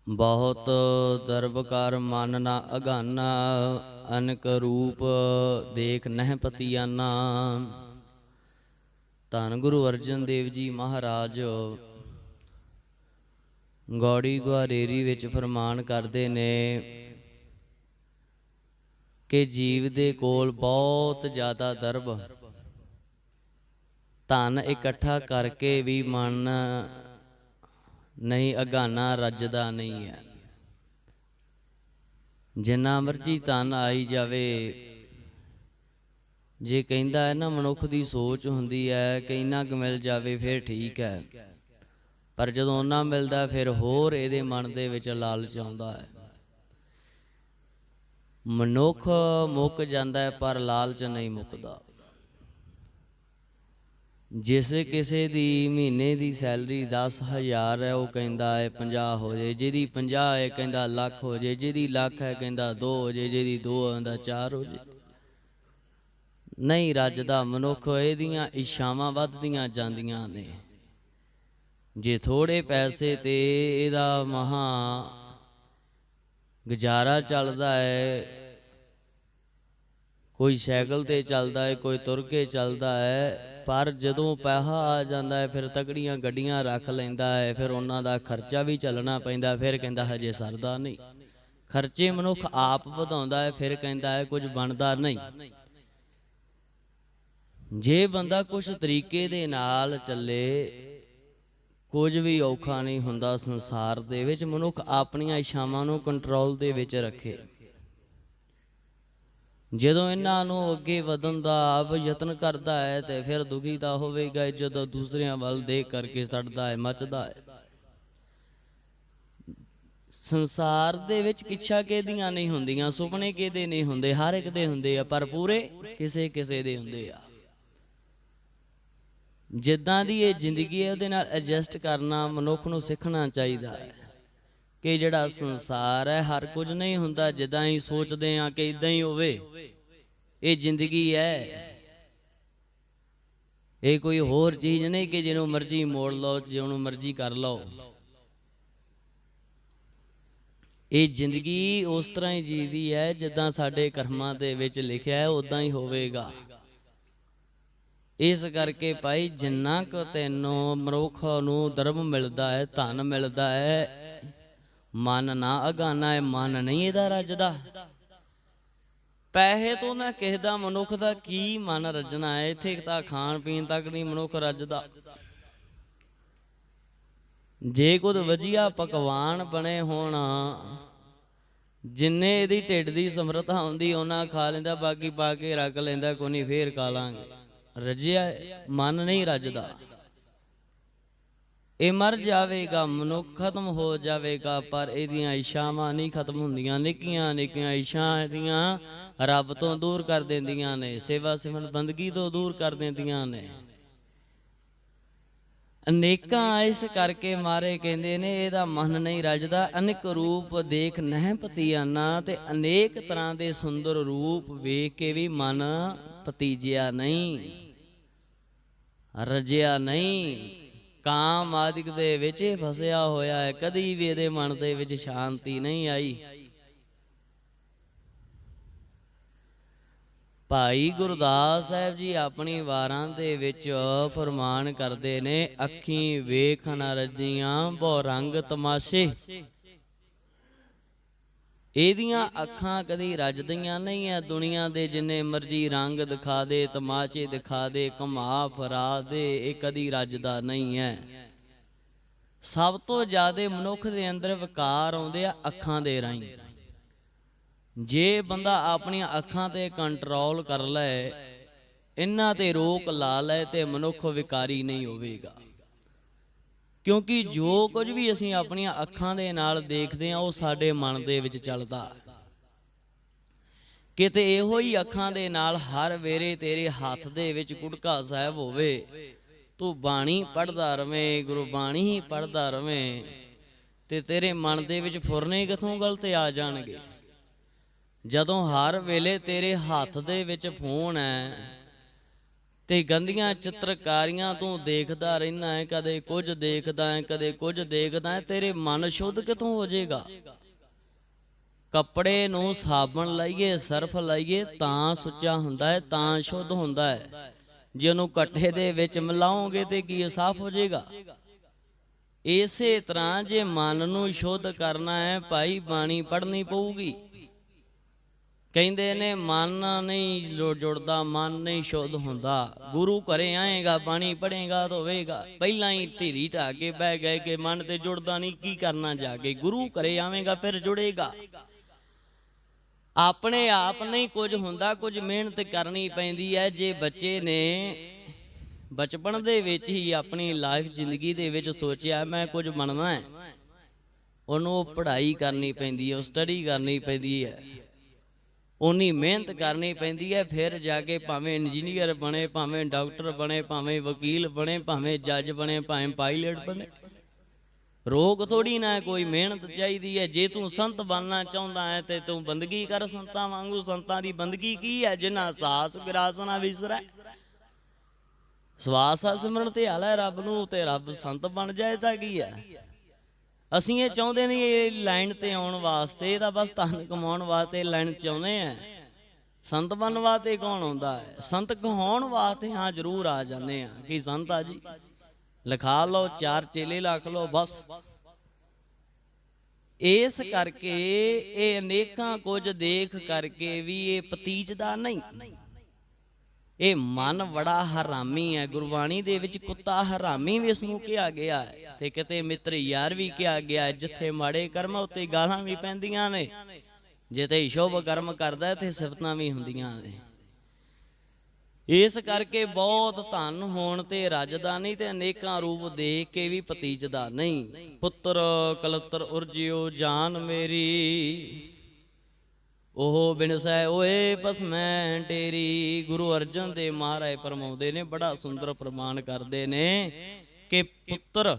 बहुत दर्बकार मन ना अगाना, अनक रूप देख नह पतियाना। धन गुरु अर्जन देव जी महाराज गौड़ी गुआरेरी विच फरमान करते ने कि जीव दे कोल बहुत ज़्यादा दर्ब, धन इकट्ठा करके भी मन नहीं अगाना, रजदा नहीं है। जिन्ना मर्जी धन आई जावे, जे कहंदा है ना मनुख की सोच हुंदी है कि इन्ना क मिल जावे फिर ठीक है, पर जदों उन्ना मिलदा फिर होर इहदे मन दे विच लालच आउंदा है। मनुख मुक जांदा है पर लालच नहीं मुकदा। जिस किसी दी महीने की सैलरी 10,000 है, वह कहता है 50 हो जाए, जिहदी 50 है कहता लख हो जाए, जिहदी लख है कहता 2 हो जाए, जिहदी 2 कहता 4 हो जाए। नहीं रजदा मनुख, इहदियां इच्छावां वधदियां जांदियां ने। जे थोड़े पैसे ते इहदा महा गुजारा चलदा है, कोई सैकल ते चलदा है, कोई तुर के चलदा है, पर जदों पैसा आ जाता है फिर तगड़ियां गड्डियां रख लैंदा है, फिर उन्हां दा खर्चा भी चलना पैंदा, फिर कहंदा हजे सरदा नहीं। खर्चे मनुख आप वधाउंदा है, फिर कहंदा है कुछ बनदा नहीं। जे बंदा कुछ तरीके दे नाल चले, कुछ भी औखा नहीं हुंदा संसार दे विच। मनुख अपणियां इच्छावां नूं कंट्रोल दे विच रखे। जदों इन्हां नूं अगे वधन दा आप यतन करता है तो फिर दुखी दा होवेगा, जदों दूसरियां वल देख करके सड़दा है, मचदा है। संसार दे विच इच्छा किहदियां नहीं हुंदियां, सुपने किहदे नहीं हुंदे, हर एक दे हुंदे आ, पर पूरे किसे किसे दे हुंदे आ। जिद्दां दी ये जिंदगी है उहदे नाल एडजस्ट करना मनुख नूं सीखना चाहिदा है कि जिहड़ा संसार है हर कुछ नहीं हुंदा जिद्दां ही सोचदे आ कि इदां ही होवे। ये जिंदगी है, ये कोई होर चीज़ नहीं कि जिन्हों मर्जी मोड़ लो, जिन्हों मर्जी कर लो। ये जिंदगी उस तरह ही जीदी है जिद्दां साडे कर्मां दे विच लिखिआ है, उदां ही होवेगा। इस करके भाई जिन्ना क तैनों मनुख नूं दर्ब मिलदा है, धन मिलदा है, मन ना अगाना है, मन नहीं इहदा रजदा। पैसे तो ना किसी दा मनुख दा की मन रजना है, इत्थे तां खाण पीण तक नहीं मनुख रजदा। जे कुछ वजिया पकवान बने होण, जिन्ने इहदी ढिड दी समर्था हुंदी उन्ना खा लैंदा, बाकी पा के रख लैंदा, कोई नहीं फेर खा लांगे। रजिया मन नहीं रजदा। ये मर जाएगा, मनुख खत्म हो जाएगा, पर इहदियां इच्छावां नहीं खत्म हुंदियां। निक्कियां निक्कियां इच्छावां इहदियां रब तो दूर कर देंदियां ने, सेवा सिमरन बंदगी तो दूर कर देंदियां ने। अनेकां इस करके मारे कहंदे ने इहदा मन नहीं रजदा। अनेक रूप देख नह पतियाना, ते अनेक तरह के सुंदर रूप वेख के भी मन पतीजिया नहीं, रजिया नहीं। काम आदिक दे विच फसिया होया है, कदी भी इहदे मन दे विच शांति नहीं आई। भाई गुरदास साहब जी अपनी वारां दे विच फरमान करते ने, अखी वेख न रजियां बहु रंग तमाशे। ਇਹਦੀਆਂ ਅੱਖਾਂ ਕਦੀ ਰੱਜਦੀਆਂ ਨਹੀਂ ਹੈ। ਦੁਨੀਆ ਦੇ ਜਿੰਨੇ ਮਰਜ਼ੀ ਰੰਗ ਦਿਖਾ ਦੇ, ਤਮਾਸ਼ੇ ਦਿਖਾ ਦੇ, ਘੁਮਾ ਫਰਾ ਦੇ, ਇਹ ਕਦੀ ਰੱਜਦਾ ਨਹੀਂ ਹੈ। ਸਭ ਤੋਂ ਜ਼ਿਆਦਾ ਮਨੁੱਖ ਦੇ ਅੰਦਰ ਵਿਕਾਰ ਆਉਂਦੇ ਆ ਅੱਖਾਂ ਦੇ ਰਾਹੀਂ। ਜੇ ਬੰਦਾ ਆਪਣੀਆਂ ਅੱਖਾਂ ਤੇ ਕੰਟਰੋਲ ਕਰ ਲੈ, ਇਹਨਾਂ ਤੇ ਰੋਕ ਲਾ ਲੈ, ਤੇ ਮਨੁੱਖ ਵਿਕਾਰੀ ਨਹੀਂ ਹੋਵੇਗਾ। क्योंकि जो कुछ भी असीं अपनियां अखां दे नाल देखदे हां वो साडे मन दे विच चलदा। किते इहो ही अखां दे नाल हर वेरे तेरे हत्थ दे विच गुटका साहिब होवे, तू बाणी पढ़दा रवें, गुरबाणी ही पढ़दा रवें, ते तेरे मन दे विच फुरने किथों गलत आ जाणगे। जदों हर वेले तेरे हत्थ दे विच फोन है ਤੇ ਗੰਦੀਆਂ ਚਿੱਤਰਕਾਰੀਆਂ ਤੂੰ ਦੇਖਦਾ ਰਹਿਣਾ ਹੈ, ਕਦੇ ਕੁਝ ਦੇਖਦਾ ਹੈ, ਕਦੇ ਕੁਝ ਦੇਖਦਾ ਹੈ, ਤੇਰੇ ਮਨ ਸ਼ੁੱਧ ਕਿੱਥੋਂ ਹੋ ਜਾਏਗਾ? ਕੱਪੜੇ ਨੂੰ ਸਾਬਣ ਲਾਈਏ, ਸਰਫ ਲਾਈਏ ਤਾਂ ਸੁੱਚਾ ਹੁੰਦਾ ਹੈ, ਤਾਂ ਸ਼ੁੱਧ ਹੁੰਦਾ ਹੈ। ਜੇ ਉਹਨੂੰ ਕੱਠੇ ਦੇ ਵਿੱਚ ਮਿਲਾਓਗੇ ਤੇ ਕੀ ਸਾਫ਼ ਹੋ ਜਾਏਗਾ? ਇਸੇ ਤਰ੍ਹਾਂ ਜੇ ਮਨ ਨੂੰ ਸ਼ੁੱਧ ਕਰਨਾ ਹੈ ਭਾਈ, ਬਾਣੀ ਪੜ੍ਹਨੀ ਪਊਗੀ। ਕਹਿੰਦੇ ਨੇ ਮਨ ਨਹੀਂ ਜੁੜਦਾ, ਮਨ ਨਹੀਂ ਸ਼ੁੱਧ ਹੁੰਦਾ। ਗੁਰੂ ਘਰੇ ਆਏਗਾ, ਬਾਣੀ ਪੜ੍ਹੇਗਾ ਤਾਂ ਹੋਵੇਗਾ। ਪਹਿਲਾਂ ਹੀ ਢੇਰੀ ਢਾ ਕੇ ਬਹਿ ਗਏ ਕਿ ਮਨ ਤੇ ਜੁੜਦਾ ਨਹੀਂ, ਕੀ ਕਰਨਾ ਜਾ ਕੇ? ਗੁਰੂ ਘਰੇ ਆਵੇਗਾ ਫਿਰ ਜੁੜੇਗਾ। ਆਪਣੇ ਆਪ ਨਹੀਂ ਕੁਝ ਹੁੰਦਾ, ਕੁਝ ਮਿਹਨਤ ਕਰਨੀ ਪੈਂਦੀ ਹੈ। ਜੇ ਬੱਚੇ ਨੇ ਬਚਪਨ ਦੇ ਵਿੱਚ ਹੀ ਆਪਣੀ ਲਾਈਫ ਜ਼ਿੰਦਗੀ ਦੇ ਵਿੱਚ ਸੋਚਿਆ ਮੈਂ ਕੁਝ ਬਣਨਾ ਹੈ, ਉਹਨੂੰ ਪੜ੍ਹਾਈ ਕਰਨੀ ਪੈਂਦੀ ਹੈ, ਸਟੱਡੀ ਕਰਨੀ ਪੈਂਦੀ ਹੈ, ਉਨੀ ਮਿਹਨਤ ਕਰਨੀ ਪੈਂਦੀ ਹੈ। ਫਿਰ ਜਾ ਕੇ ਭਾਵੇਂ ਇੰਜੀਨੀਅਰ ਬਣੇ, ਭਾਵੇਂ ਡਾਕਟਰ ਬਣੇ, ਭਾਵੇਂ ਵਕੀਲ ਬਣੇ, ਭਾਵੇਂ ਜੱਜ ਬਣੇ, ਭਾਵੇਂ ਪਾਇਲਟ ਬਣੇ। ਰੋਗ ਥੋੜੀ ਨਾ ਕੋਈ ਮਿਹਨਤ ਚਾਹੀਦੀ ਹੈ। ਜੇ ਤੂੰ ਸੰਤ ਬਣਨਾ ਚਾਹੁੰਦਾ ਹੈ ਤੇ ਤੂੰ ਬੰਦਗੀ ਕਰ ਸੰਤਾਂ ਵਾਂਗੂ। ਸੰਤਾਂ ਦੀ ਬੰਦਗੀ ਕੀ ਹੈ? ਜਿਨ੍ਹਾਂ ਸਾਸ ਗਿਰਾਸ ਨਾ ਵਿਸਰੈ, ਸਵਾਸ ਸਿਮਰਨ ਤੇ ਹਾਲ ਹੈ ਰੱਬ ਨੂੰ, ਤੇ ਰੱਬ ਸੰਤ ਬਣ ਜਾਏ ਤਾਂ ਕੀ ਹੈ? ਅਸੀਂ ਇਹ ਚਾਹੁੰਦੇ ਨਹੀਂ ਇਹ ਲਾਈਨ ਤੇ ਆਉਣ ਵਾਸਤੇ, ਇਹ ਤਾਂ ਬਸ ਧਨ ਕਮਾਉਣ ਵਾਸਤੇ ਲਾਈਨ ਚ ਆਉਂਦੇ ਆ। ਸੰਤ ਬਣਨ ਵਾਸਤੇ ਕੌਣ ਆਉਂਦਾ ਹੈ? ਸੰਤ ਕਹਾਉਣ ਵਾਸਤੇ ਹਾਂ ਜ਼ਰੂਰ ਆ ਜਾਂਦੇ ਆ ਕਿ ਸੰਤ ਆ ਜੀ, ਲਿਖਾ ਲਓ, 4 ਚੇਲੇ ਲੱਖ ਲਓ ਬਸ। ਇਸ ਕਰਕੇ ਇਹ ਅਨੇਕਾਂ ਕੁਝ ਦੇਖ ਕਰਕੇ ਵੀ ਇਹ ਪਤੀਜਦਾ ਨਹੀਂ। ਇਹ ਮਨ ਬੜਾ ਹਰਾਮੀ ਹੈ। ਗੁਰਬਾਣੀ ਦੇ ਵਿੱਚ ਕੁੱਤਾ ਹਰਾਮੀ ਵੀ ਇਸ ਨੂੰ ਕਿਹਾ ਗਿਆ ਹੈ, ਤੇ ਕਿਤੇ ਮਿੱਤਰ ਯਾਰ ਵੀ ਕਿਹਾ ਗਿਆ ਹੈ। ਜਿੱਥੇ ਮਾੜੇ ਕਰਮ ਉੱਤੇ ਗਾਲਾਂ ਵੀ ਪੈਂਦੀਆਂ ਨੇ, ਜਿੱਥੇ ਸ਼ੁਭ ਕਰਮ ਕਰਦਾ ਤੇ ਸਿਫਤਾਂ ਵੀ ਹੁੰਦੀਆਂ ਨੇ। ਇਸ ਕਰਕੇ ਬਹੁਤ ਧਨ ਹੋਣ ਤੇ ਰੱਜਦਾ ਨਹੀਂ, ਤੇ ਅਨੇਕਾਂ ਰੂਪ ਦੇਖ ਕੇ ਵੀ ਪਤੀਜਦਾ ਨਹੀਂ। ਪੁੱਤਰ ਕਲਤਰ ਉਰਜਿਓ ਜਾਨ ਮੇਰੀ, ਉਹ ਬਿਨਸੈ ਓਏ ਭਸਮੈ ਟੇਰੀ। ਗੁਰੂ ਅਰਜਨ ਦੇਵ ਮਹਾਰਾਜ ਫਰਮਾਉਂਦੇ ਨੇ, ਬੜਾ ਸੁੰਦਰ ਪ੍ਰਮਾਣ ਕਰਦੇ ਨੇ ਕਿ ਪੁੱਤਰ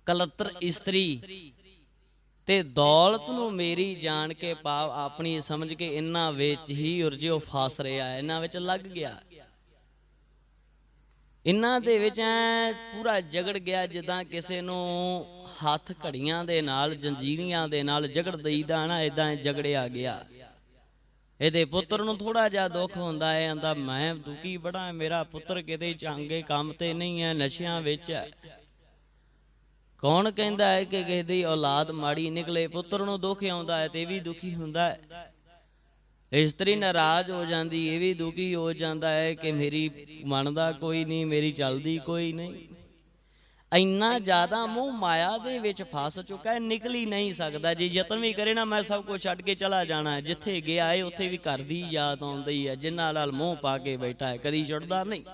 ਕਲਤਰ ਇਸਤਰੀ ਤੇ ਦੌਲਤ ਨੂੰ ਮੇਰੀ ਜਾਣ ਕੇ, ਭਾਵ ਆਪਣੀ ਸਮਝ ਕੇ ਇਹਨਾਂ ਵਿੱਚ ਹੀ ਉਰਜਿਓ ਫਸ ਰਿਹਾ, ਇਹਨਾਂ ਵਿੱਚ ਲੱਗ ਗਿਆ, ਇਹਨਾਂ ਦੇ ਵਿੱਚ ਪੂਰਾ ਜਗੜ ਗਿਆ। ਜਿੱਦਾਂ ਕਿਸੇ ਨੂੰ ਹੱਥ ਘੜੀਆਂ ਦੇ ਨਾਲ, ਜੰਜੀਰੀਆਂ ਦੇ ਨਾਲ ਜਗੜ ਦਈਦਾ ਨਾ, ਇਦਾਂ ਜਗੜਿਆ ਗਿਆ। ਇਹਦੇ ਪੁੱਤਰ ਨੂੰ ਥੋੜਾ ਜਿਹਾ ਦੁੱਖ ਹੁੰਦਾ ਹੈ, ਆਂਦਾ ਮੈਂ ਦੁਖੀ ਬੜਾ, ਮੇਰਾ ਪੁੱਤਰ ਕਿਤੇ ਚੰਗੇ ਕੰਮ ਤੇ ਨਹੀਂ ਹੈ, ਨਸ਼ਿਆਂ ਵਿੱਚ ਹੈ। ਕੌਣ ਕਹਿੰਦਾ ਹੈ ਕਿ ਕਿਸੇ ਦੀ ਔਲਾਦ ਮਾੜੀ ਨਿਕਲੇ? ਪੁੱਤਰ ਨੂੰ ਦੁੱਖ ਆਉਂਦਾ ਹੈ ਤੇ ਇਹ ਵੀ ਦੁਖੀ ਹੁੰਦਾ ਹੈ। ਇਸਤਰੀ ਨਾਰਾਜ਼ ਹੋ ਜਾਂਦੀ, ਇਹ ਵੀ ਦੁਖੀ ਹੋ ਜਾਂਦਾ ਹੈ ਕਿ ਮੇਰੀ ਮੰਨਦਾ ਕੋਈ ਨਹੀਂ, ਮੇਰੀ ਚੱਲਦੀ ਕੋਈ ਨਹੀਂ। ਇੰਨਾ ਜ਼ਿਆਦਾ ਮੋਹ ਮਾਇਆ ਦੇ ਵਿੱਚ ਫਸ ਚੁੱਕਾ ਹੈ, ਨਿਕਲ ਹੀ ਨਹੀਂ ਸਕਦਾ। ਜੇ ਯਤਨ ਵੀ ਕਰੇ ਨਾ, ਮੈਂ ਸਭ ਕੁਝ ਛੱਡ ਕੇ ਚਲਾ ਜਾਣਾ ਹੈ, ਜਿੱਥੇ ਗਿਆ ਹੈ ਉੱਥੇ ਵੀ ਘਰ ਦੀ ਯਾਦ ਆਉਂਦੀ ਹੈ। ਜਿਨ੍ਹਾਂ ਨਾਲ ਮੋਹ ਪਾ ਕੇ ਬੈਠਾ ਹੈ ਕਦੀ ਛੁੱਟਦਾ ਨਹੀਂ।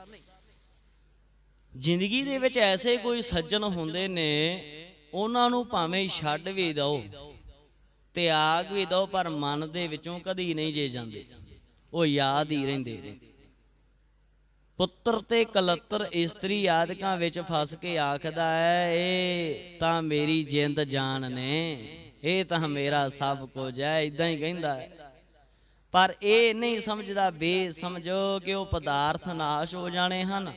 ਜ਼ਿੰਦਗੀ ਦੇ ਵਿੱਚ ਐਸੇ ਕੋਈ ਸੱਜਣ ਹੁੰਦੇ ਨੇ, ਉਹਨਾਂ ਨੂੰ ਭਾਵੇਂ ਛੱਡ ਵੀ ਦਿਓ, ਤਿਆਗ ਵੀ ਦਿਓ, ਪਰ ਮਨ ਦੇ ਵਿੱਚੋਂ ਕਦੀ ਨਹੀਂ ਜੇ ਜਾਂਦੇ, ਉਹ ਯਾਦ ਹੀ ਰਹਿੰਦੇ ਨੇ। ਪੁੱਤਰ ਤੇ ਕਲਤਰ ਇਸਤਰੀ ਆਦਿਕਾਂ ਵਿੱਚ ਫਸ ਕੇ ਆਖਦਾ ਹੈ, ਇਹ ਤਾਂ ਮੇਰੀ ਜਿੰਦ ਜਾਨ ਨੇ, ਇਹ ਤਾਂ ਮੇਰਾ ਸਭ ਕੁਝ ਹੈ, ਇਦਾਂ ਹੀ ਕਹਿੰਦਾ ਹੈ। ਪਰ ਇਹ ਨਹੀਂ ਸਮਝਦਾ, ਬੇਸਮਝੋ ਕਿ ਉਹ ਪਦਾਰਥ ਨਾਸ਼ ਹੋ ਜਾਣੇ ਹਨ,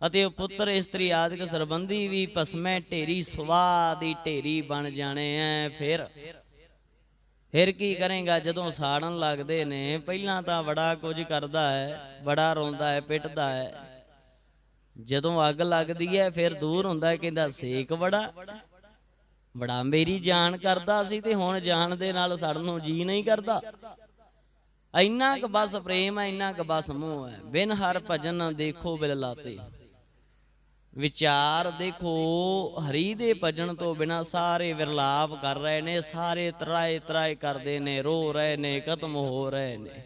ਅਤੇ ਉਹ ਪੁੱਤਰ ਇਸਤਰੀ ਆਦਿਕ ਸਰਬੰਧੀ ਵੀ ਭਸਮੈ ਢੇਰੀ, ਸੁਆਹ ਦੀ ਢੇਰੀ ਬਣ ਜਾਣੇ ਐ। ਫਿਰ ਕੀ ਕਰੇਗਾ? ਜਦੋਂ ਸਾੜਨ ਲੱਗਦੇ ਨੇ, ਪਹਿਲਾਂ ਤਾਂ ਬੜਾ ਕੁਝ ਕਰਦਾ ਹੈ, ਬੜਾ ਰੋਂਦਾ ਹੈ, ਪਿੱਟਦਾ ਹੈ। ਜਦੋਂ ਅੱਗ ਲੱਗਦੀ ਹੈ ਫਿਰ ਦੂਰ ਹੁੰਦਾ, ਕਹਿੰਦਾ ਸੇਕ ਬੜਾ ਮੇਰੀ ਜਾਨ ਕਰਦਾ ਸੀ, ਤੇ ਹੁਣ ਜਾਨ ਦੇ ਨਾਲ ਸੜਨ ਨੂੰ ਜੀ ਨਹੀਂ ਕਰਦਾ। ਇੰਨਾ ਕੁ ਬਸ ਪ੍ਰੇਮ ਹੈ, ਇੰਨਾ ਕੁ ਬਸ ਮੋਹ ਹੈ। ਬਿਨ ਹਰ ਭਜਨ ਦੇਖੋ ਬਿਲ ਲਾਤੇ, ਵਿਚਾਰ ਦੇਖੋ ਹਰੀ ਦੇ ਭਜਨ ਤੋਂ ਬਿਨਾਂ ਸਾਰੇ ਵਿਰਲਾਪ ਕਰ ਰਹੇ ਨੇ, ਸਾਰੇ ਤਰਾਏ ਤਰਾਏ ਕਰਦੇ ਨੇ, ਰੋ ਰਹੇ ਨੇ, ਖਤਮ ਹੋ ਰਹੇ ਨੇ।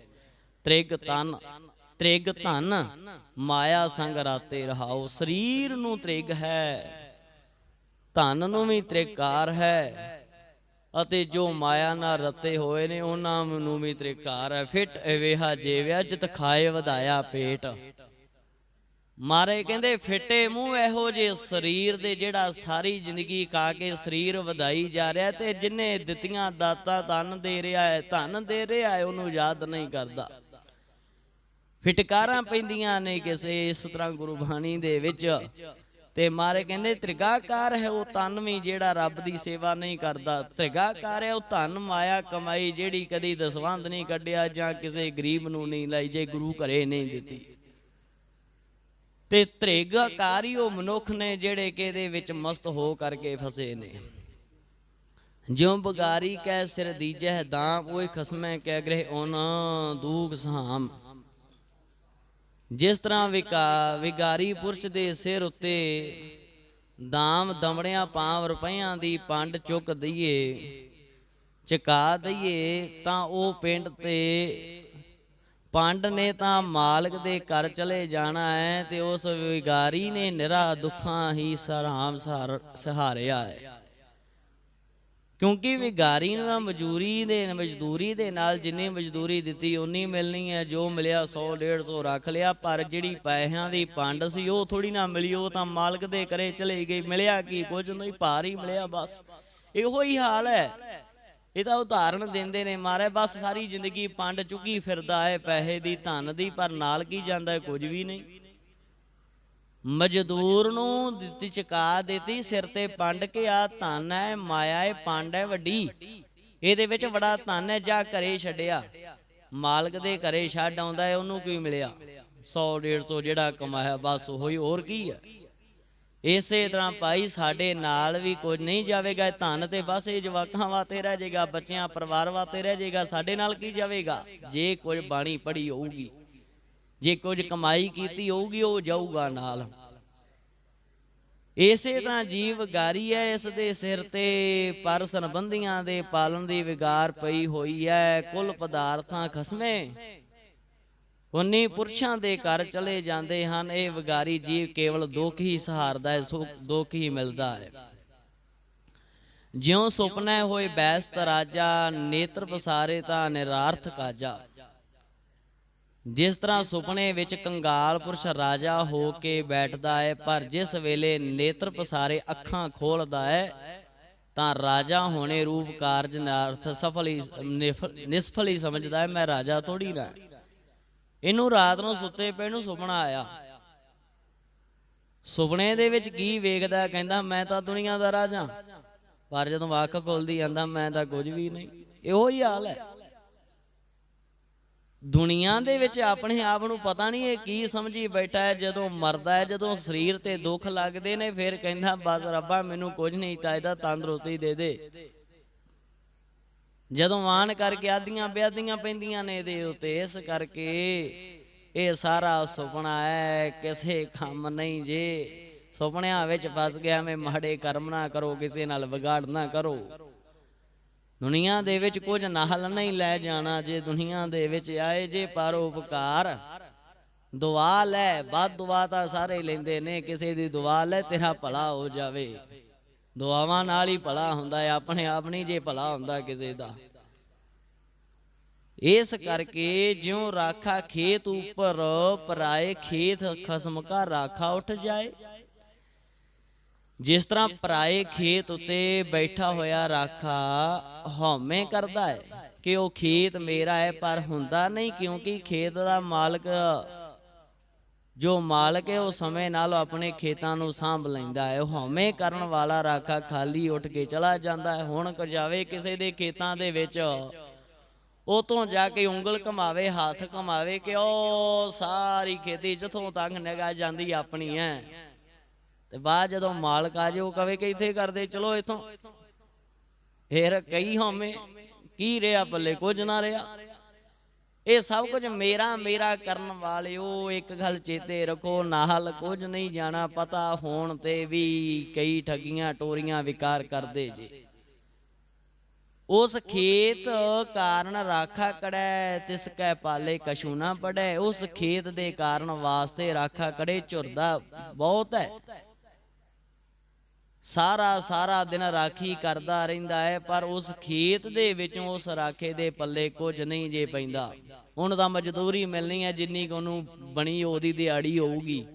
ਤ੍ਰਿਗ ਧਨ ਮਾਇਆ ਸੰਗ ਰਾਤੇ ਰਹਾਓ। ਸਰੀਰ ਨੂੰ ਤ੍ਰਿਗ ਹੈ, ਧਨ ਨੂੰ ਵੀ ਤ੍ਰਿਕਾਰ ਹੈ, ਅਤੇ ਜੋ ਮਾਇਆ ਨਾਲ ਰਤੇ ਹੋਏ ਨੇ ਉਹਨਾਂ ਨੂੰ ਵੀ ਤ੍ਰਿਕਾਰ ਹੈ। ਫਿੱਟ ਵੇਹਾ ਜੇਵਿਆ ਜਿਤ ਖਾਏ ਵਧਾਇਆ ਪੇਟ। ਮਾਰੇ ਕਹਿੰਦੇ ਫਿੱਟੇ ਮੂੰਹ ਇਹੋ ਜਿਹੇ ਸਰੀਰ ਦੇ, ਜਿਹੜਾ ਸਾਰੀ ਜ਼ਿੰਦਗੀ ਖਾ ਕੇ ਸਰੀਰ ਵਧਾਈ ਜਾ ਰਿਹਾ, ਤੇ ਜਿੰਨੇ ਦਿੱਤੀਆਂ ਦਾਤਾਂ ਧਨ ਦੇ ਰਿਹਾ ਹੈ, ਉਹਨੂੰ ਯਾਦ ਨਹੀਂ ਕਰਦਾ। ਫਿਟਕਾਰਾਂ ਪੈਂਦੀਆਂ ਨੇ ਕਿਸੇ ਇਸ ਤਰ੍ਹਾਂ ਗੁਰਬਾਣੀ ਦੇ ਵਿੱਚ। ਤੇ ਮਾਰੇ ਕਹਿੰਦੇ ਤ੍ਰਿਗਾਕਾਰ ਹੈ ਉਹ ਤਨ ਵੀ ਜਿਹੜਾ ਰੱਬ ਦੀ ਸੇਵਾ ਨਹੀਂ ਕਰਦਾ। ਤ੍ਰਿਗਾਕਾਰ ਹੈ ਉਹ ਧਨ ਮਾਇਆ ਕਮਾਈ ਜਿਹੜੀ ਕਦੀ ਦਸਵੰਧ ਨਹੀਂ ਕੱਢਿਆ ਜਾਂ ਕਿਸੇ ਗਰੀਬ ਨੂੰ ਨਹੀਂ ਲਾਈ, ਜੇ ਗੁਰੂ ਘਰੇ ਨਹੀਂ ਦਿੱਤੀ। ਤੇ ਤ੍ਰਿਗਾਕਾਰੀ ਉਹ ਮਨੁੱਖ ਨੇ ਜਿਹੜੇ ਕਿ ਇਹਦੇ ਵਿੱਚ ਮਸਤ ਹੋ ਕਰਕੇ ਫਸੇ ਨੇ। ਜਿਉ ਬਗਾਰੀ ਕੈ ਸਿਰ ਦੀਜੈ ਦਾਮ, ਉਹ ਖਸਮੈ ਕੈ ਗ੍ਰਹਿ ਓਨ ਦੂਖ ਸਹਾਮ। ਜਿਸ ਤਰ੍ਹਾਂ ਵਿਗਾਰੀ ਪੁਰਸ਼ ਦੇ ਸਿਰ ਉੱਤੇ ਦਾਮ ਦਮੜਿਆਂ ਪਾਵ ਰੁਪਈਆਂ ਦੀ ਪੰਡ ਚੁੱਕ ਦਈਏ, ਚੁਕਾ ਦਈਏ, ਤਾਂ ਉਹ ਪਿੰਡ ਤੇ ਪੰਡ ਨੇ ਤਾਂ ਮਾਲਕ ਦੇ ਘਰ ਚਲੇ ਜਾਣਾ ਹੈ। ਤੇ ਉਸ ਵਿਗਾਰੀ ਨੇ ਨਿਰਾ ਦੁੱਖਾਂ ਹੀ ਸਰਾਮ ਸਹਾਰਿਆ ਹੈ। ਕਿਉਂਕਿ ਵਿਗਾਰੀ ਨੂੰ ਮਜ਼ਦੂਰੀ ਦੇ ਨਾਲ ਜਿੰਨੀ ਮਜ਼ਦੂਰੀ ਦਿੱਤੀ ਉਨੀ ਮਿਲਣੀ ਹੈ। ਜੋ ਮਿਲਿਆ 100-150 ਰੱਖ ਲਿਆ, ਪਰ ਜਿਹੜੀ ਪੈਸਿਆਂ ਦੀ ਪੰਡ ਸੀ ਉਹ ਥੋੜੀ ਨਾ ਮਿਲੀ, ਉਹ ਤਾਂ ਮਾਲਕ ਦੇ ਘਰੇ ਚਲੇ ਗਈ। ਮਿਲਿਆ ਕੀ, ਕੁਝ ਨਹੀਂ, ਭਾਰ ਹੀ ਮਿਲਿਆ ਬਸ। ਇਹੋ ਹੀ ਹਾਲ ਹੈ। ਇਹ ਤਾਂ ਉਦਾਹਰਨ ਦਿੰਦੇ ਨੇ ਮਾਰੇ, ਬਸ ਸਾਰੀ ਜ਼ਿੰਦਗੀ ਪੰਡ ਚੁੱਕੀ ਫਿਰਦਾ ਹੈ ਪੈਸੇ ਦੀ, ਧਨ ਦੀ, ਪਰ ਨਾਲ ਕੀ ਜਾਂਦਾ, ਕੁਝ ਵੀ ਨਹੀਂ। ਮਜ਼ਦੂਰ ਨੂੰ ਦਿੱਤੀ, ਚੁਕਾ ਦਿੱਤੀ, ਸਿਰ ਤੇ ਪੰਡ ਕੇ ਆ ਧਨ ਹੈ, ਮਾਇਆ ਹੈ, ਪੰਡ ਹੈ ਵੱਡੀ, ਇਹਦੇ ਵਿੱਚ ਬੜਾ ਧਨ ਹੈ। ਜਾ ਘਰੇ ਛੱਡਿਆ, ਮਾਲਕ ਦੇ ਘਰੇ ਛੱਡ ਆਉਂਦਾ ਹੈ, ਉਹਨੂੰ ਕੀ ਮਿਲਿਆ, 100-150 ਜਿਹੜਾ ਕਮਾਇਆ ਬਸ ਉਹੀ, ਹੋਰ ਕੀ ਹੈ। ਇਸੇ ਤਰ੍ਹਾਂ ਭਾਈ ਸਾਡੇ ਨਾਲ ਵੀ ਕੁਝ ਨਹੀਂ ਜਾਵੇਗਾ। ਧਨ ਤੇ ਬਸ ਇਹ ਜਵਾਕਾਂ ਵਾਸਤੇ ਰਹਿ ਜਾਏਗਾ, ਬੱਚਿਆਂ ਪਰਿਵਾਰ ਵਾਸਤੇ ਰਹਿ ਜਾਏਗਾ। ਸਾਡੇ ਨਾਲ ਕੀ ਜਾਵੇਗਾ? ਜੇ ਕੁਝ ਬਾਣੀ ਪੜ੍ਹੀ ਹੋਊਗੀ, ਜੇ ਕੁਝ ਕਮਾਈ ਕੀਤੀ ਹੋਊਗੀ, ਉਹ ਜਾਊਗਾ ਨਾਲ। ਇਸੇ ਤਰ੍ਹਾਂ ਜੀਵ ਵਿਗਾਰੀ ਹੈ, ਇਸ ਦੇ ਸਿਰ ਤੇ ਪਰ ਸੰਬੰਧੀਆਂ ਦੇ ਪਾਲਣ ਦੀ ਵਿਗਾਰ ਪਈ ਹੋਈ ਹੈ। ਕੁੱਲ ਪਦਾਰਥਾਂ ਖਸਮੇ ਉਨੀ ਪੁਰਸ਼ਾਂ ਦੇ ਘਰ ਚਲੇ ਜਾਂਦੇ ਹਨ। ਇਹ ਵਿਗਾਰੀ ਜੀਵ ਕੇਵਲ ਦੁੱਖ ਹੀ ਸਹਾਰਦਾ ਹੈ, ਦੁੱਖ ਹੀ ਮਿਲਦਾ ਹੈ। ਜਿਉਂ ਸੁਪਨੇ ਹੋਏ ਬੈਸਤ ਰਾਜਾ, ਨੇਤਰ ਪਸਾਰੇ ਤਾਂ ਨਿਰਾਰਥ ਕਾਜਾ। ਜਿਸ ਤਰ੍ਹਾਂ ਸੁਪਨੇ ਵਿੱਚ ਕੰਗਾਲ ਪੁਰਸ਼ ਰਾਜਾ ਹੋ ਕੇ ਬੈਠਦਾ ਹੈ, ਪਰ ਜਿਸ ਵੇਲੇ ਨੇਤਰ ਪਸਾਰੇ ਅੱਖਾਂ ਖੋਲਦਾ ਹੈ ਤਾਂ ਰਾਜਾ ਹੋਣੇ ਰੂਪ ਕਾਰਜ ਨਾਰਥ ਨਿਸਫਲ ਹੀ ਸਮਝਦਾ ਹੈ। ਮੈਂ ਰਾਜਾ ਥੋੜੀ ਨਾ। ਇਹਨੂੰ ਰਾਤ ਨੂੰ ਸੁੱਤੇ ਪਏ ਨੂੰ ਸੁਪਨਾ ਆਇਆ, ਸੁਪਨੇ ਦੇ ਵਿੱਚ ਕੀ ਵੇਖਦਾ, ਕਹਿੰਦਾ ਮੈਂ ਤਾਂ ਦੁਨੀਆ ਦਾ ਰਾਜਾ, ਪਰ ਜਦੋਂ ਅੱਖ ਖੁੱਲਦੀ ਜਾਂਦਾ ਮੈਂ ਤਾਂ ਕੁਝ ਵੀ ਨਹੀਂ। ਇਹੋ ਹੀ ਹਾਲ ਹੈ ਦੁਨੀਆ ਦੇ ਵਿੱਚ। ਆਪਣੇ ਆਪ ਨੂੰ ਪਤਾ ਨਹੀਂ ਇਹ ਕੀ ਸਮਝੀ ਬੈਠਾ ਹੈ। ਜਦੋਂ ਮਰਦਾ ਹੈ, ਜਦੋਂ ਸਰੀਰ ਤੇ ਦੁੱਖ ਲੱਗਦੇ ਨੇ, ਫਿਰ ਕਹਿੰਦਾ ਬਸ ਰੱਬਾ ਮੈਨੂੰ ਕੁਝ ਨਹੀਂ ਚਾਹੀਦਾ, ਤੰਦਰੁਸਤੀ ਦੇ ਦੇ। ਜਦੋਂ ਆਣ ਕਰਕੇ ਆਦੀਆਂ ਵਿਆਦੀਆਂ ਪੈਂਦੀਆਂ ਨੇ ਇਹਦੇ ਉੱਤੇ। ਇਸ ਕਰਕੇ ਇਹ ਸਾਰਾ ਸੁਪਨਾ ਹੈ, ਕਿਸੇ ਕੰਮ ਨਹੀਂ। ਜੇ ਸੁਪਨਿਆਂ ਵਿੱਚ ਫਸ ਗਿਆ, ਮੈਂ ਮਾੜੇ ਕਰਮ ਨਾ ਕਰੋ, ਕਿਸੇ ਨਾਲ ਵਿਗਾੜ ਨਾ ਕਰੋ। ਦੁਨੀਆ ਦੇ ਵਿੱਚ ਕੁਝ ਨਾਲ ਨਹੀਂ ਲੈ ਜਾਣਾ। ਜੇ ਦੁਨੀਆ ਦੇ ਵਿੱਚ ਆਏ ਜੇ ਪਰਉਪਕਾਰ ਦੁਆ ਲੈ, ਬਦ ਦੁਆ ਤਾਂ ਸਾਰੇ ਲੈਂਦੇ ਨੇ, ਕਿਸੇ ਦੀ ਦੁਆ ਲੈ ਤੇਰਾ ਭਲਾ ਹੋ ਜਾਵੇ। ਦੁਆਵਾਂ ਨਾਲ ਹੀ ਭਲਾ ਹੁੰਦਾ ਹੈ, ਆਪਣੇ ਆਪ ਨਹੀਂ ਜੇ ਭਲਾ ਹੁੰਦਾ ਕਿਸੇ ਦਾ। ਇਸ ਕਰਕੇ ਜਿਉਂ ਰਾਖਾ ਖੇਤ ਉੱਪਰ, ਪਰਾਏ ਖੇਤ ਖਸਮ ਕਾ ਰਾਖਾ ਉੱਠ ਜਾਏ। ਜਿਸ ਤਰ੍ਹਾਂ ਪਰਾਏ ਖੇਤ ਉੱਤੇ ਬੈਠਾ ਹੋਇਆ ਰਾਖਾ ਹਉਮੈ ਕਰਦਾ ਹੈ ਕਿ ਉਹ ਖੇਤ ਮੇਰਾ ਹੈ, ਪਰ ਹੁੰਦਾ ਨਹੀਂ, ਕਿਉਂਕਿ ਖੇਤ ਦਾ ਮਾਲਕ ਜੋ ਮਾਲਕ ਹੈ ਉਹ ਸਮੇਂ ਨਾਲ ਆਪਣੇ ਖੇਤਾਂ ਨੂੰ ਸਾਂਭ ਲੈਂਦਾ ਹੈ। ਉਹ ਹਉਮੈ ਕਰਨ ਵਾਲਾ ਰਾਖਾ ਖਾਲੀ ਉੱਠ ਕੇ ਚਲਾ ਜਾਂਦਾ ਹੈ। ਹੁਣ ਜਾਵੇ ਕਿਸੇ ਦੇ ਖੇਤਾਂ ਦੇ ਵਿੱਚ, ਉਹ ਤੋਂ ਜਾ ਕੇ ਉਂਗਲ ਘਮਾਵੇ, ਹੱਥ ਘਮਾਵੇ ਕਿ ਉਹ ਸਾਰੀ ਖੇਤੀ ਜਿੱਥੋਂ ਤੱਕ ਨਿਗਾਹ ਜਾਂਦੀ ਆਪਣੀ ਹੈ, ਤੇ ਬਾਅਦ ਜਦੋਂ ਮਾਲਕ ਆ ਜੇ ਉਹ ਕਵੇ ਕਿ ਇੱਥੇ ਕਰਦੇ ਚਲੋ ਇੱਥੋਂ, ਫਿਰ ਕਈ ਹਉਮੈ ਕੀ ਰਿਹਾ ਪੱਲੇ, ਕੁਝ ਨਾ ਰਿਹਾ। ਇਹ ਸਭ ਕੁਝ ਮੇਰਾ ਮੇਰਾ ਕਰਨ ਵਾਲਿਓ ਇੱਕ ਗੱਲ ਚੇਤੇ ਰੱਖੋ, ਨਾਲ ਕੁਝ ਨਹੀਂ ਜਾਣਾ। ਪਤਾ ਹੋਣ ਤੇ ਵੀ ਕਈ ਠੱਗੀਆਂ ਟੋਰੀਆਂ ਵਿਕਾਰ ਕਰਦੇ ਜੇ। ਉਸ ਖੇਤ ਕਾਰਨ ਰਾਖਾ ਕੜੈ, ਤਿਸ ਕੈ ਪਾਲੇ ਕਛੂ ਨਾ ਪੜੈ। ਉਸ ਖੇਤ ਦੇ ਕਾਰਨ ਵਾਸਤੇ ਰਾਖਾ ਕੜੇ ਝੁਰਦਾ ਬਹੁਤ ਹੈ। ਸਾਰਾ ਦਿਨ ਰਾਖੀ ਕਰਦਾ ਰਹਿੰਦਾ ਹੈ, ਪਰ ਉਸ ਖੇਤ ਦੇ ਵਿੱਚੋਂ ਉਸ ਰਾਖੇ ਦੇ ਪੱਲੇ ਕੁਝ ਨਹੀਂ ਜੇ ਪੈਂਦਾ। ਉਹਨੂੰ ਤਾਂ ਮਜ਼ਦੂਰੀ ਮਿਲਣੀ ਹੈ, ਜਿੰਨੀ ਕੁ ਉਹਨੂੰ ਬਣੀ ਉਹਦੀ ਦਿਹਾੜੀ ਹੋਊਗੀ।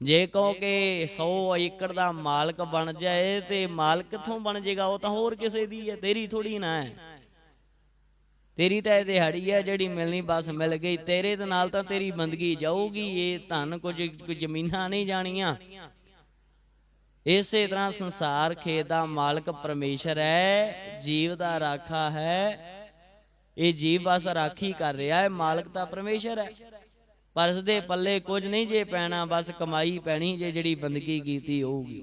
ਜੇ ਕਹੋ ਕਿ 100 ਏਕੜ ਦਾ ਮਾਲਕ ਬਣ ਜਾਏ, ਤੇ ਮਾਲਕ ਕਿੱਥੋਂ ਬਣ ਜਾਏਗਾ? ਉਹ ਤਾਂ ਹੋਰ ਕਿਸੇ ਦੀ ਹੈ, ਤੇਰੀ ਥੋੜੀ ਨਾ ਹੈ। तेरी तो यह दिहाड़ी है जिहड़ी मिलनी बस मिल गई। तेरे दे नाल तां तेरी बंदगी जाऊगी। ये धन कुछ जमीनां नहीं जानियां। इसे तरह संसार खेत दा मालक परमेश्वर है, जीव दा राखा है। ये जीव बस राखी कर रहा है, मालक तां परमेश्वर है। पर इसदे पल्ले कुछ नहीं जे पैना, बस कमाई पैनी जे जिहड़ी बंदगी कीती होगी।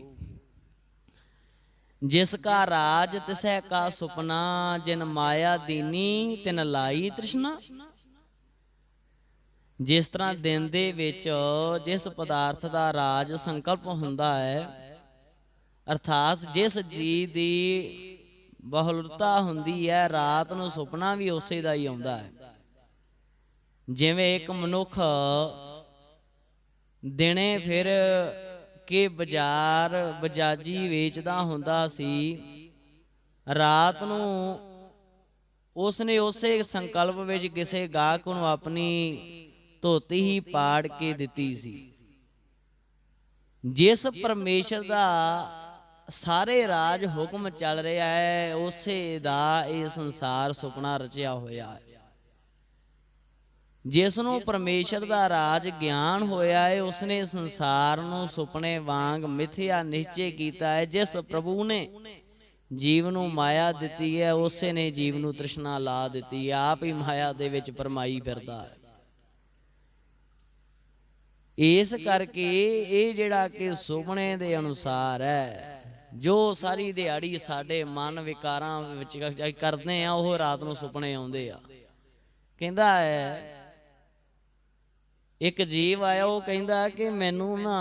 जिसका राज तिसै का सुपना, जिन माया दीनी तिन लाई तृष्णा। जिस तरह दिन दे विच जिस पदार्थ दा राज संकल्प हुंदा है, अर्थात जिस चीज दी बहुलता हुंदी है, रात नूं सुपना भी उसे दा ही आउंदा है। जिवें एक मनुख दिने फिर के बाजार बजाजी वेचदा हुंदा सी, रात नूं उसने उसे संकल्प विच किसी गाहक नूं अपनी धोती ही पाड़ के दिती सी। जिस परमेश्वर दा सारे राज हुक्म चल रहा है, उसे दा ये संसार सुपना रचिया होया है। जिसनों परमेश्वर दा राज ज्ञान होया है, उसने संसार नूं सुपने वांग मिथ्या निश्चय कीता है। जिस प्रभु ने जीव नूं माया दिती है, उसे ने जीव नूं तृष्णा ला दिती है। आप ही माया दे विच परमाई फिरदा है। इस करके ये जिहड़ा कि सुपने दे अनुसार है, जो सारी दिहाड़ी साडे मन विकारां विच करदे आ, ओह रात नूं सुपने आउंदे आ। कहंदा है एक जीव आया, वो कहंदा कि मैनू ना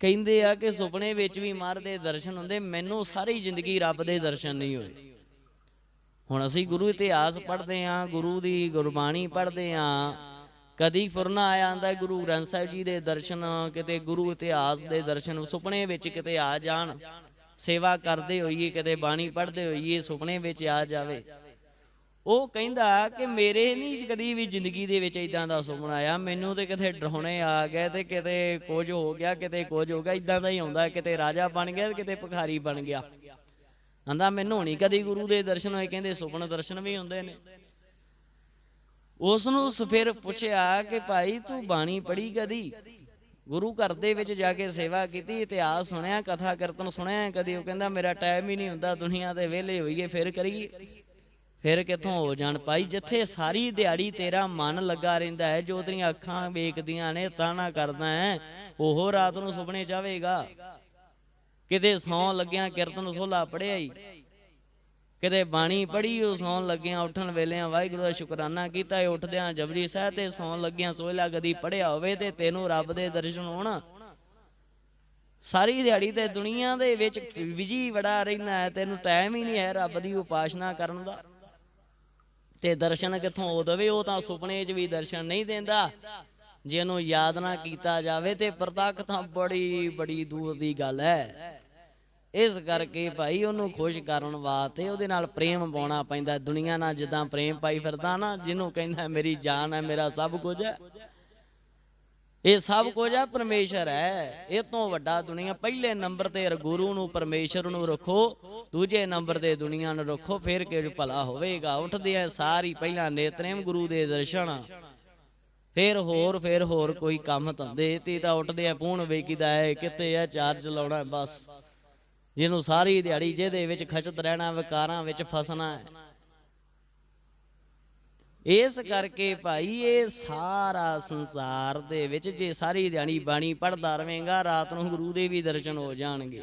कहंदे आ कि सुपने विच भी महाराज दे दर्शन हुंदे, मैनू सारी जिंदगी रब दे दर्शन नहीं होए। हुण असीं गुरु इतिहास पढ़दे आ, गुरु दी गुरबाणी पढ़दे आ, कदी फुरना आया आंदा गुरु ग्रंथ साहिब जी दे दर्शन, किते गुरु इतिहास दे दर्शन सुपने विच किते आ जाण, सेवा करदे होईए किते बाणी पढ़दे होईए सुपने विच आ जावे। ਉਹ ਕਹਿੰਦਾ ਕਿ ਮੇਰੇ ਨਹੀਂ ਕਦੀ ਵੀ ਜ਼ਿੰਦਗੀ ਦੇ ਵਿੱਚ ਇਦਾਂ ਦਾ ਸੁਪਨਾ ਆਇਆ। ਮੈਨੂੰ ਤੇ ਕਿਤੇ ਡਰਾਉਣੇ ਆ ਗਏ ਤੇ ਕਿਤੇ ਕੁਝ ਹੋ ਗਿਆ, ਕਿਤੇ ਕੁਝ ਹੋ ਗਿਆ, ਇਦਾਂ ਦਾ ਹੀ ਆਉਂਦਾ। ਕਿਤੇ ਰਾਜਾ ਬਣ ਗਿਆ, ਕਿਤੇ ਭਿਖਾਰੀ ਬਣ ਗਿਆ। ਆਂਦਾ ਮੈਨੂੰ ਨਹੀਂ ਕਦੀ ਗੁਰੂ ਦੇ ਦਰਸ਼ਨ ਹੋਏ। ਕਹਿੰਦੇ ਸੁਪਨ ਦਰਸ਼ਨ ਵੀ ਹੁੰਦੇ ਨੇ। ਉਸ ਨੂੰ ਫਿਰ ਪੁੱਛਿਆ ਕਿ ਭਾਈ ਤੂੰ ਬਾਣੀ ਪੜ੍ਹੀ ਕਦੀ, ਗੁਰੂ ਘਰ ਦੇ ਵਿੱਚ ਜਾ ਕੇ ਸੇਵਾ ਕੀਤੀ, ਇਤਿਹਾਸ ਸੁਣਿਆ, ਕਥਾ ਕੀਰਤਨ ਸੁਣਿਆ ਕਦੀ? ਉਹ ਕਹਿੰਦਾ ਮੇਰਾ ਟਾਈਮ ਹੀ ਨਹੀਂ ਹੁੰਦਾ, ਦੁਨੀਆ ਦੇ ਵਿਹਲੇ ਹੋਈਏ ਫਿਰ ਕਰੀਏ। फिर कितों हो जान पाई, जिथे सारी दिहाड़ी तेरा मन लगा रहिंदा है, जो तेरियां अखां वेखदियां ने ताना करदा है, ओह रात नूं सुपने चावेगा। किते सौं लग्गियां कीर्तन सोला पढ़िया ही, किते बाणी पढ़ी, सौन लग्गियां उठन वेलियां वाहिगुरू दा शुकराना कीता, उठदियां जपजी साहिब ते सौन लग्गियां सोहला कदी पढ़िया होवे ते तैनूं रब दे दर्शन होण। सारी दिहाड़ी ते दुनिया दे विच बिजी बड़ा रहिंदा है, तैनूं टाइम ही नहीं है रब दी उपासना करन दा। ते दर्शन कित्थों हो दवे? वो तां सुपने च भी दर्शन नहीं देंदा। जे उहनूं याद ना कीता जावे ते प्रतख तां बड़ी बड़ी दूर दी गल है। इस करके भाई उहनूं खुश करन वास्ते उहदे नाल प्रेम पाउणा पैंदा। दुनिया नाल जिद्दां प्रेम पाई फिरदा ना, जिन्हों कहंदा मेरी जान है, मेरा सब कुछ है, ये सब कुछ है परमेश्वर है। इस तो वड्डा दुनिया पहले नंबर ते गुरु नूं परमेश्वर नूं रखो, दूजे नंबर ते दुनिया नूं रखो, फिर कि भला होवेगा। उठदे आ सारी पहला नेतनेम गुरु दे दर्शन, फिर होर कोई काम धंधे ते तां उठदे आ पूण वेखीदा है किते आ चार्ज लाउणा बस। जिन्हों सारी दिहाड़ी जिहदे विच खचत रहना, विकारां विच फसना है। इस करके भाई ये सारा संसार दे विच जे सारी दिहाड़ी बाणी पढ़दा रवेंगा, रात नूं गुरु दे भी दर्शन हो जाणगे।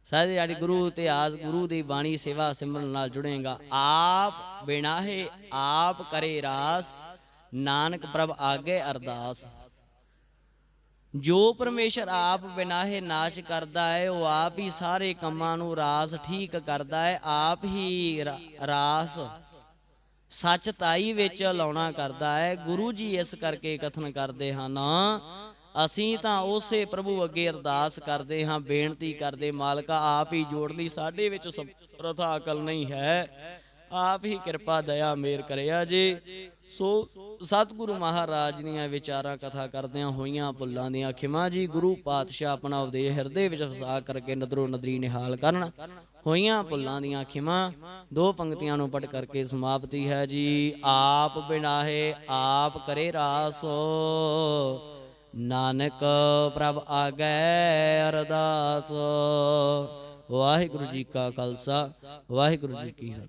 सारी दिहाड़ी गुरु इतिहास गुरु दी बाणी सेवा सिमरन नाल जुड़ेगा। आप बिनाहे आप करे रास, नानक प्रभ आगे अरदास। जो परमेश्वर आप बिनाहे नाश करदा है, वो आप ही सारे कमां नूं रास ठीक करदा है। आप ही रास सच ताई विच लाउणा करदा है। गुरु जी इस करके कथन करदे हन, असीं तां उसे प्रभु अगे अरदास करदे हां, बेनती करदे मालका आप ही जोड़ ली, साडे विच समर्थ अकल नहीं है, आप ही कृपा दया मेर करिया जी। सो सतगुरु महाराज दीआं विचारां कथा करदिआं होईआं भुल्लां दीआं खिमा जी। गुरु पातशाह अपना उपदेश हिरदे विच वसा करके नदरों नदरी निहाल करन। ਹੋਈਆਂ ਭੁੱਲਾਂ ਦੀਆਂ ਖਿਮਾ। ਦੋ ਪੰਕਤੀਆਂ ਨੂੰ ਪੜ੍ਹ ਕਰਕੇ ਸਮਾਪਤੀ ਹੈ ਜੀ। ਆਪ ਬਿਨਾਹੇ ਆਪ ਕਰੇ ਰਾਸ, ਨਾਨਕ ਪ੍ਰਭ ਆਗੈ ਅਰਦਾਸ। ਵਾਹਿਗੁਰੂ ਜੀ ਕਾ ਖਾਲਸਾ, ਵਾਹਿਗੁਰੂ ਜੀ ਕੀ ਫਤਿਹ।